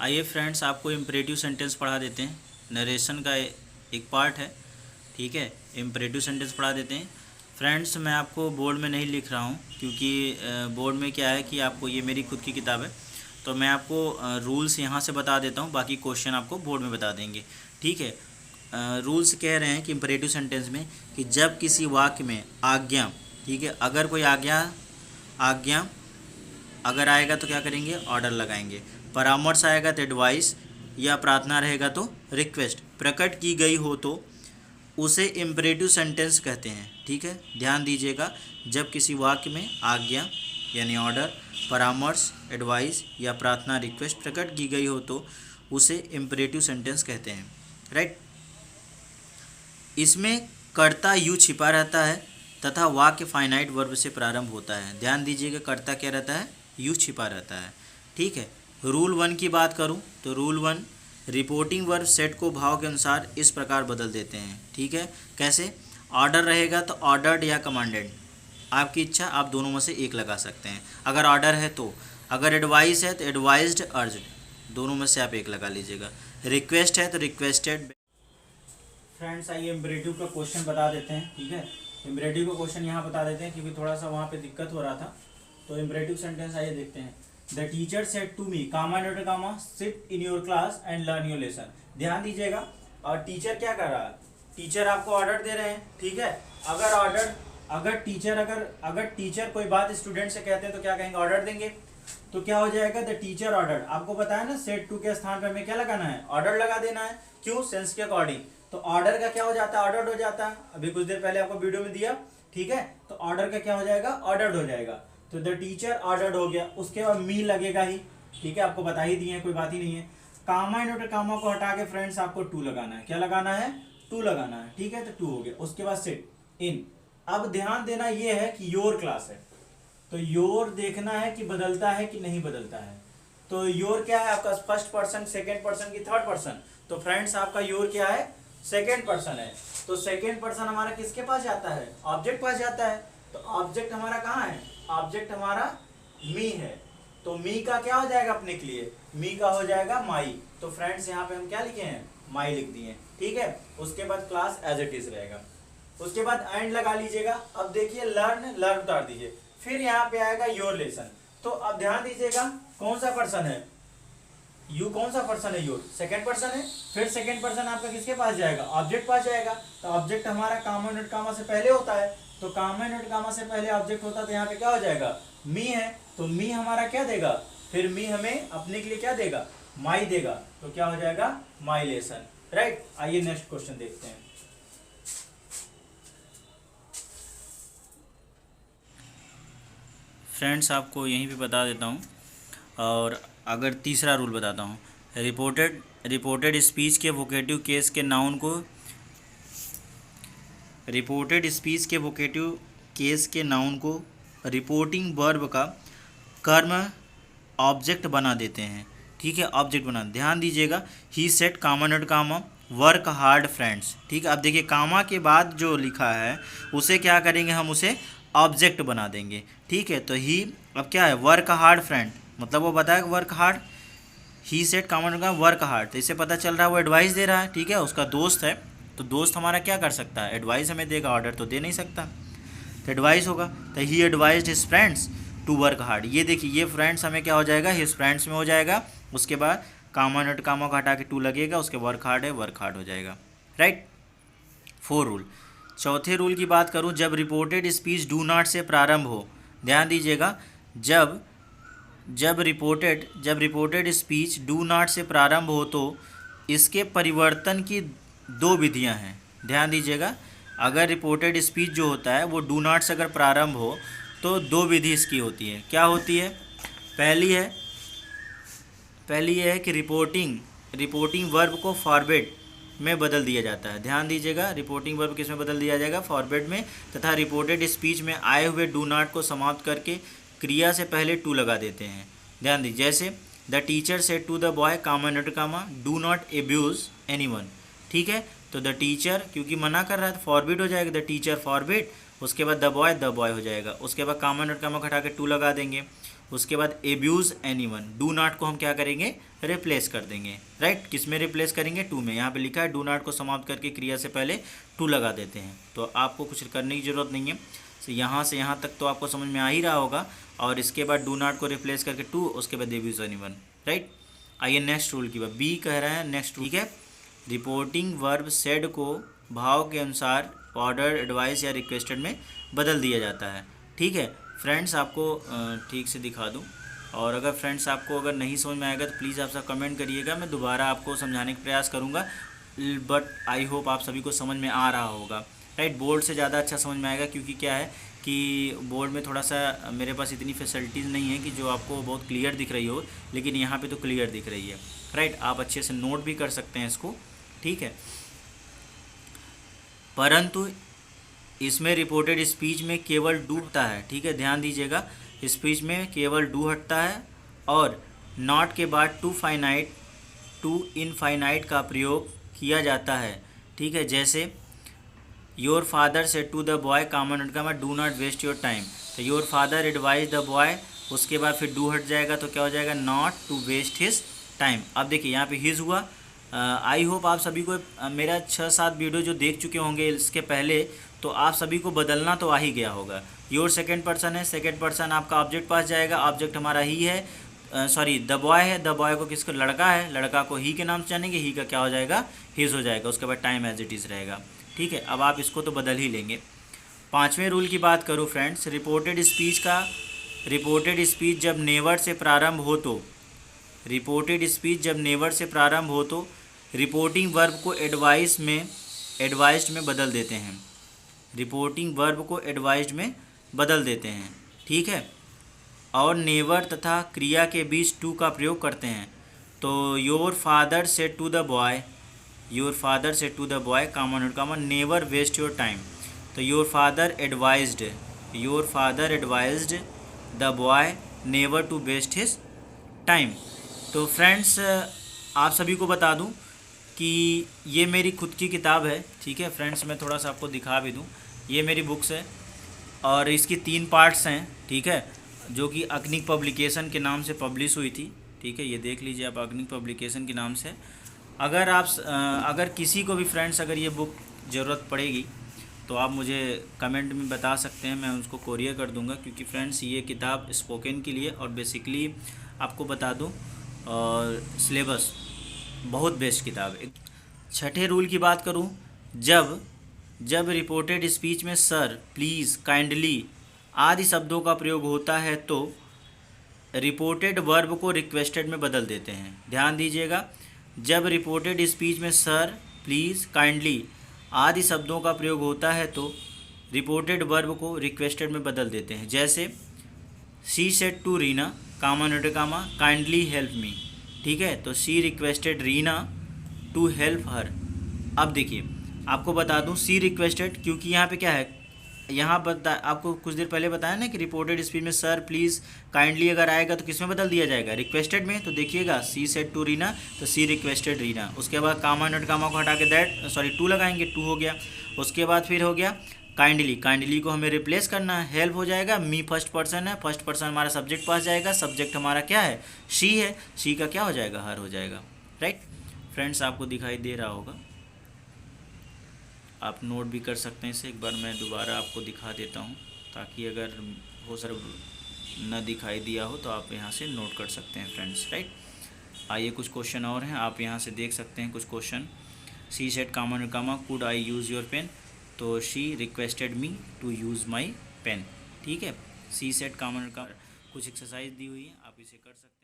आइए फ्रेंड्स, आपको imperative sentence पढ़ा देते हैं। नरेशन का एक पार्ट है, ठीक है। इम्परेटिव सेंटेंस पढ़ा देते हैं फ्रेंड्स। मैं आपको बोर्ड में नहीं लिख रहा हूँ क्योंकि बोर्ड में क्या है कि आपको, ये मेरी खुद की किताब है तो मैं आपको रूल्स यहाँ से बता देता हूँ, बाकी क्वेश्चन आपको बोर्ड में बता देंगे, ठीक है। रूल्स कह रहे हैं कि इम्परेटिव सेंटेंस में कि जब किसी वाक्य में आज्ञा, ठीक है, अगर कोई आज्ञा अगर आएगा तो क्या करेंगे, ऑर्डर लगाएंगे। परामर्श आएगा तो एडवाइस, या प्रार्थना रहेगा तो रिक्वेस्ट प्रकट की गई हो तो उसे इम्परेटिव सेंटेंस कहते हैं, ठीक है। ध्यान दीजिएगा, जब किसी वाक्य में आज्ञा यानी ऑर्डर, परामर्श, एडवाइस या प्रार्थना रिक्वेस्ट प्रकट की गई हो तो उसे इम्परेटिव सेंटेंस कहते हैं, राइट। इसमें कर्ता यू छिपा रहता है तथा वाक्य फाइनाइट वर्ब से प्रारंभ होता है। ध्यान दीजिएगा, कर्ता क्या रहता है, यू छिपा रहता है, ठीक है। रूल 1 की बात करूं तो रूल 1, रिपोर्टिंग वर्ब सेट को भाव के अनुसार इस प्रकार बदल देते हैं, ठीक है। कैसे, ऑर्डर रहेगा तो ऑर्डर्ड या कमांडेड, आपकी इच्छा, आप दोनों में से एक लगा सकते हैं अगर ऑर्डर है तो। अगर एडवाइस है तो एडवाइज्ड, अर्ज्ड, दोनों में से आप एक लगा लीजिएगा। रिक्वेस्ट है तो रिक्वेस्टेड। फ्रेंड्स आइए इम्परेटिव का क्वेश्चन बता देते हैं, ठीक है। इम्परेटिव का क्वेश्चन यहाँ बता देते हैं क्योंकि थोड़ा सा वहाँ पे दिक्कत हो रहा था। तो इम्परेटिव सेंटेंस आइए देखते हैं। The teacher said to me, comma note comma, sit in your class and learn your lesson. ध्यान दीजिएगा, और टीचर क्या कर रहा है, टीचर आपको ऑर्डर दे रहे हैं, ठीक है। अगर टीचर कोई बात स्टूडेंट से कहते हैं तो क्या कहेंगे, ऑर्डर देंगे। तो क्या हो जाएगा, द टीचर ऑर्डर। आपको पता है ना, सेड टू के स्थान पर हमें क्या लगाना है, ऑर्डर लगा देना है। क्यों, सेंस के अकॉर्डिंग। तो ऑर्डर का क्या हो जाता है, ऑर्डर्ड हो जाता है। अभी कुछ देर पहले आपको वीडियो में दिया, ठीक है। तो ऑर्डर का क्या हो जाएगा, ऑर्डर्ड हो जाएगा। तो द टीचर ऑर्डर्ड हो गया, उसके बाद मी लगेगा ही, ठीक है। आपको बता ही दिए, कोई बात ही नहीं है। कामा इनवर्टर कामा को हटा के फ्रेंड्स आपको टू लगाना है। क्या लगाना है, टू लगाना है, ठीक है। तो टू हो गया, उसके बाद सिट इन। अब ध्यान देना ये है कि योर क्लास है, तो योर देखना है कि बदलता है कि नहीं बदलता है। तो योर क्या है आपका, फर्स्ट पर्सन, सेकेंड पर्सन की थर्ड पर्सन। तो फ्रेंड्स आपका योर क्या है, सेकेंड पर्सन है। तो सेकेंड पर्सन हमारा किसके पास जाता है, ऑब्जेक्ट पास जाता है। तो ऑब्जेक्ट हमारा कहाँ है, ऑब्जेक्ट हमारा मी है। तो मी का क्या हो जाएगा अपने के लिए, मी का हो जाएगा माई। तो फ्रेंड्स यहाँ पे हम क्या लिखे हैं, माई लिख दिए, ठीक है। उसके बाद क्लास एज इट इज रहेगा, उसके बाद एंड लगा लीजिएगा। अब देखिए लर्न उतार दीजिए, फिर यहाँ पे आएगा योर लेसन। तो अब ध्यान दीजिएगा, कौन सा पर्सन है, यू कौन सा पर्सन है, योर सेकंड पर्सन है। फिर सेकंड पर्सन आपका किसके पास जाएगा, ऑब्जेक्ट पास जाएगा। तो ऑब्जेक्ट हमारा कामा नोट कामा से पहले होता है, तो कामा नोट कामा से पहले ऑब्जेक्ट होता है, तो यहाँ पे क्या हो जाएगा, मी है। तो मी हमारा क्या देगा, फिर मी हमें अपने के लिए क्या देगा, माई देगा। तो क्या हो जाएगा, माई लेसन, राइट। आइए नेक्स्ट क्वेश्चन देखते हैं। फ्रेंड्स आपको यहीं पे बता देता हूँ, और अगर तीसरा रूल बताता हूँ। रिपोर्टेड स्पीच के वोकेटिव केस के नाउन को, रिपोर्टेड स्पीच के वोकेटिव केस के नाउन को रिपोर्टिंग वर्ब का कर्म ऑब्जेक्ट बना देते हैं, ठीक है। ऑब्जेक्ट बना, ध्यान दीजिएगा, ही सेट कामा नोट कामा वर्क हार्ड फ्रेंड्स, ठीक है। अब देखिए कामा के बाद जो लिखा है उसे क्या करेंगे, हम उसे ऑब्जेक्ट बना देंगे, ठीक है। तो ही अब क्या है, वर्क हार्ड फ्रेंड, मतलब वो बताया वर्क हार्ड। ही सेट कॉमन का वर्क हार्ड, तो इससे पता चल रहा है वो एडवाइस दे रहा है, ठीक है। उसका दोस्त है, तो दोस्त हमारा क्या कर सकता है, एडवाइस हमें देगा, ऑर्डर तो दे नहीं सकता, तो एडवाइस होगा। तो ही advised his friends to work hard. ये देखिए, ये फ्रेंड्स हमें क्या हो जाएगा, हिज फ्रेंड्स में हो जाएगा। उसके बाद कामा नोट कामा को हटा के टू लगेगा, उसके वर्क हार्ड है, वर्क हार्ड हो जाएगा, राइट। 4 रूल। चौथे रूल की बात करूं, जब रिपोर्टेड स्पीच डू नॉट से प्रारंभ हो, ध्यान दीजिएगा, जब रिपोर्टेड स्पीच डू नॉट से प्रारंभ हो तो इसके परिवर्तन की 2 विधियां हैं। ध्यान दीजिएगा, अगर रिपोर्टेड स्पीच जो होता है वो डू नॉट से अगर प्रारंभ हो तो 2 विधि इसकी होती है। क्या होती है, पहली ये है कि रिपोर्टिंग वर्ब को फॉरवर्ड में बदल दिया जाता है। ध्यान दीजिएगा, रिपोर्टिंग वर्ब किस में बदल दिया जाएगा, फॉरवर्ड में, तथा रिपोर्टेड स्पीच में आए हुए डू नॉट को समाप्त करके क्रिया से पहले टू लगा देते हैं। ध्यान दीजिए, जैसे the teacher said to the boy comma note comma do not abuse anyone, ठीक है। तो द टीचर क्योंकि मना कर रहा है तो फॉरबिड हो जाएगा, द टीचर फॉरबिड। उसके बाद द बॉय हो जाएगा, उसके बाद कामा नोट कामा हटा के टू लगा देंगे। उसके बाद एब्यूज़ एनीवन, डू नॉट को हम क्या करेंगे, रिप्लेस कर देंगे, राइट। किस में रिप्लेस करेंगे, टू में। यहाँ पे लिखा है डू नॉट को समाप्त करके क्रिया से पहले टू लगा देते हैं, तो आपको कुछ करने की ज़रूरत नहीं है। तो यहाँ से यहाँ तक तो आपको समझ में आ ही रहा होगा। और इसके बाद डू नॉट को रिप्लेस करके टू, उसके बाद एब्यूज़ एनीवन, राइट। आइए नेक्स्ट रूल की बात, बी कह रहा है नेक्स्ट, ठीक है। रिपोर्टिंग वर्ब सेड को भाव के अनुसार ऑर्डर, एडवाइस या रिक्वेस्टेड में बदल दिया जाता है, ठीक है। फ्रेंड्स आपको ठीक से दिखा दूं, और अगर फ्रेंड्स आपको अगर नहीं समझ में आएगा तो प्लीज़ आप सब कमेंट करिएगा, मैं दोबारा आपको समझाने का प्रयास करूंगा, बट आई होप आप सभी को समझ में आ रहा होगा, राइट। बोर्ड से ज़्यादा अच्छा समझ में आएगा, क्योंकि क्या है कि बोर्ड में थोड़ा सा मेरे पास इतनी फैसिलिटीज़ नहीं है कि जो आपको बहुत क्लियर दिख रही हो, लेकिन यहाँ पे तो क्लियर दिख रही है, राइट। आप अच्छे से नोट भी कर सकते हैं इसको, ठीक है। परंतु इसमें रिपोर्टेड स्पीच में केवल डू हटता है, ठीक है, ध्यान दीजिएगा। स्पीच में केवल डू हटता है और नॉट के बाद टू फाइनाइट, टू इनफाइनाइट का प्रयोग किया जाता है, ठीक है। जैसे your father said to the boy comma का do not waste your time, तो your father advise the boy, उसके बाद फिर डू हट जाएगा तो क्या हो जाएगा, not to waste his time. अब देखिए यहाँ पे हिज हुआ। आई होप आप सभी को मेरा 6-7 वीडियो जो देख चुके होंगे इसके पहले, तो आप सभी को बदलना तो आ ही गया होगा। योर सेकंड पर्सन है, सेकंड पर्सन आपका ऑब्जेक्ट पास जाएगा, ऑब्जेक्ट हमारा ही है, सॉरी द बॉय है, द बॉय को किसको, लड़का है, लड़का को ही के नाम से जानेंगे, ही का क्या हो जाएगा, हिज हो जाएगा, उसके बाद टाइम एज इट इज़ रहेगा, ठीक है। अब आप इसको तो बदल ही लेंगे। 5वें रूल की बात करूँ फ्रेंड्स, रिपोर्टेड स्पीच जब नेवर से प्रारंभ हो तो, रिपोर्टेड स्पीच जब नेवर से प्रारंभ हो तो रिपोर्टिंग वर्ब को एडवाइस्ड में बदल देते हैं, रिपोर्टिंग वर्ब को एडवाइस्ड में बदल देते हैं, ठीक है। और नेवर तथा क्रिया के बीच टू का प्रयोग करते हैं। तो your father said to the boy, your father said to the boy comma never waste your time, तो your father advised the boy never to waste his time. तो फ्रेंड्स आप सभी को बता दूं कि ये मेरी खुद की किताब है, ठीक है फ्रेंड्स। मैं थोड़ा सा आपको दिखा भी दूं, ये मेरी बुक्स है और इसकी 3 पार्ट्स हैं, ठीक है, जो कि अग्निक पब्लिकेशन के नाम से पब्लिश हुई थी, ठीक है। ये देख लीजिए आप, अग्निक पब्लिकेशन के नाम से। अगर किसी को भी फ्रेंड्स अगर ये बुक ज़रूरत पड़ेगी तो आप मुझे कमेंट में बता सकते हैं, मैं उसको कोरियर कर दूंगा, क्योंकि फ्रेंड्स ये किताब स्पोकन के लिए और बेसिकली आपको बता दूं और सिलेबस बहुत बेस्ट किताब है। 6ठे रूल की बात करूं, जब रिपोर्टेड स्पीच में सर, प्लीज़, काइंडली आदि शब्दों का प्रयोग होता है तो रिपोर्टेड वर्ब को रिक्वेस्टेड में बदल देते हैं। ध्यान दीजिएगा, जब रिपोर्टेड स्पीच में सर, प्लीज़, काइंडली आदि शब्दों का प्रयोग होता है तो रिपोर्टेड वर्ब को रिक्वेस्टेड में बदल देते हैं। जैसे she said to Reena kindly help me, ठीक है, तो she requested Reena to help her. अब देखिए आपको बता दूं, सी रिक्वेस्टेड, क्योंकि यहाँ पे क्या है, यहाँ आपको कुछ देर पहले बताया ना कि रिपोर्टेड स्पीच में सर, प्लीज़, काइंडली अगर आएगा तो किस में बदल दिया जाएगा, रिक्वेस्टेड में। तो देखिएगा सी सेड टू रीना, तो सी रिक्वेस्टेड रीना। उसके बाद कामा को हटा के टू लगाएंगे, टू हो गया। उसके बाद फिर हो गया काइंडली को हमें रिप्लेस करना है, हेल्प हो जाएगा, मी फर्स्ट पर्सन है, फर्स्ट पर्सन हमारा सब्जेक्ट पास जाएगा, सब्जेक्ट हमारा क्या है, शी है, शी का क्या हो जाएगा, हर हो जाएगा, राइट। फ्रेंड्स आपको दिखाई दे रहा होगा, आप नोट भी कर सकते हैं इसे। एक बार मैं दोबारा आपको दिखा देता हूँ, ताकि अगर हो सर न दिखाई दिया हो तो आप यहाँ से नोट कर सकते हैं फ्रेंड्स, राइट। आइए कुछ क्वेश्चन और हैं, आप यहाँ से देख सकते हैं कुछ question. She said could I use your pen, तो she requested me to use my pen, ठीक है। सी सेड कुछ एक्सरसाइज दी हुई है, आप इसे कर सकते हैं।